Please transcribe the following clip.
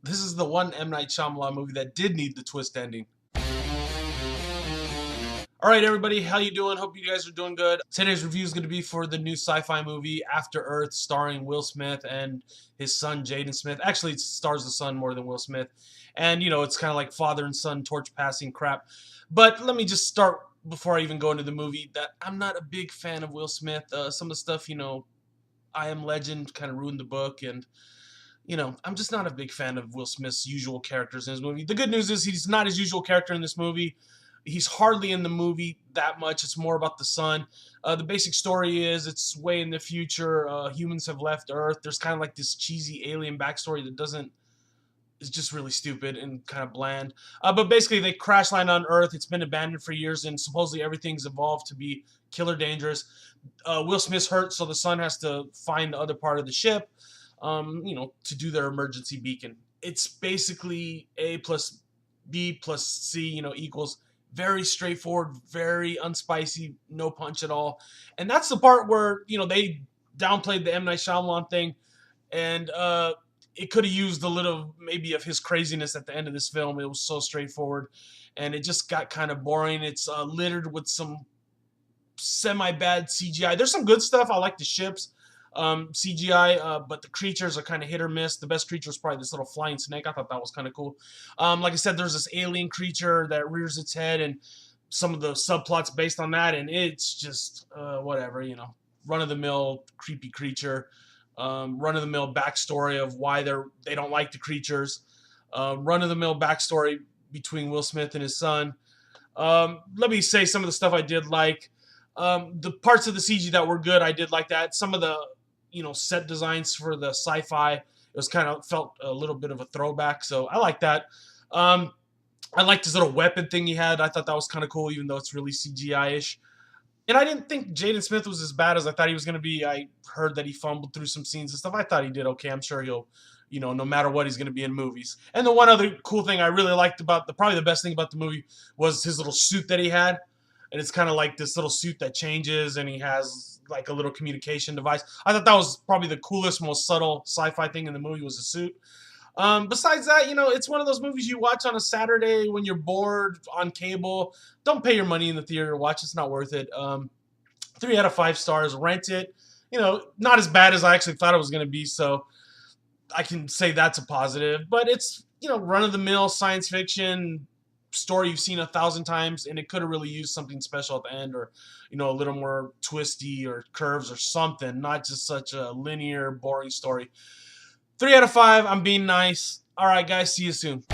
This is the one M. Night Shyamalan movie that did need the twist ending. All right, everybody, how you doing? Hope you guys are doing good. Today's review is going to be for the new sci-fi movie After Earth, starring Will Smith and his son Jaden Smith. Actually, it stars the son more than Will Smith, and you know it's kind of like father and son torch passing crap. But let me just start before I even go into the movie that I'm not a big fan of Will Smith. Some of the stuff, I Am Legend kind of ruined the book, and I'm just not a big fan of Will Smith's usual characters in his movie. The good news is he's not his usual character in this movie. He's hardly in the movie that much. It's more about the sun. The basic story is it's way in the future. Humans have left Earth. There's kind of like this cheesy alien backstory that doesn't is just really stupid and kind of bland. But basically, they crash land on Earth. It's been abandoned for years, and supposedly everything's evolved to be killer dangerous. Will Smith's hurt, so the son has to find the other part of the ship, to do their emergency beacon. It's basically A plus B plus C, equals very straightforward, very unspicy, no punch at all. And that's the part where, they downplayed the M. Night Shyamalan thing, and it could have used a little maybe of his craziness at the end of this film. It was so straightforward, and it just got kind of boring. It's littered with some semi-bad CGI. There's some good stuff. I like the ships. CGI, but the creatures are kind of hit or miss. The best creature is probably this little flying snake. I thought that was kind of cool. Like I said, there's this alien creature that rears its head, and some of the subplots based on that, and it's just whatever, run-of-the-mill creepy creature, run-of-the-mill backstory of why they don't like the creatures, run-of-the-mill backstory between Will Smith and his son. Let me say some of the stuff I did like. The parts of the CG that were good, I did like that. Some of the set designs for the sci-fi, it was kind of felt a little bit of a throwback, so I like that. I liked his little weapon thing he had. I thought that was kind of cool, even though it's really CGI-ish. And I didn't think Jaden Smith was as bad as I thought he was going to be. I heard that he fumbled through some scenes and stuff. I thought he did okay. I'm sure he'll, no matter what, he's going to be in movies. And the one other cool thing I really liked probably the best thing about the movie was his little suit that he had. And it's kind of like this little suit that changes, and he has like a little communication device. I thought that was probably the coolest, most subtle sci-fi thing in the movie was the suit. Besides that, it's one of those movies you watch on a Saturday when you're bored on cable. Don't pay your money in the theater to watch. It's not worth it. 3 out of 5 stars. Rent it. Not as bad as I actually thought it was going to be, so I can say that's a positive. But it's, run-of-the-mill science fiction story you've seen 1,000 times, and it could have really used something special at the end, or a little more twisty or curves or something, not just such a linear boring story. 3 out of 5. I'm being nice. All right, guys, see you soon.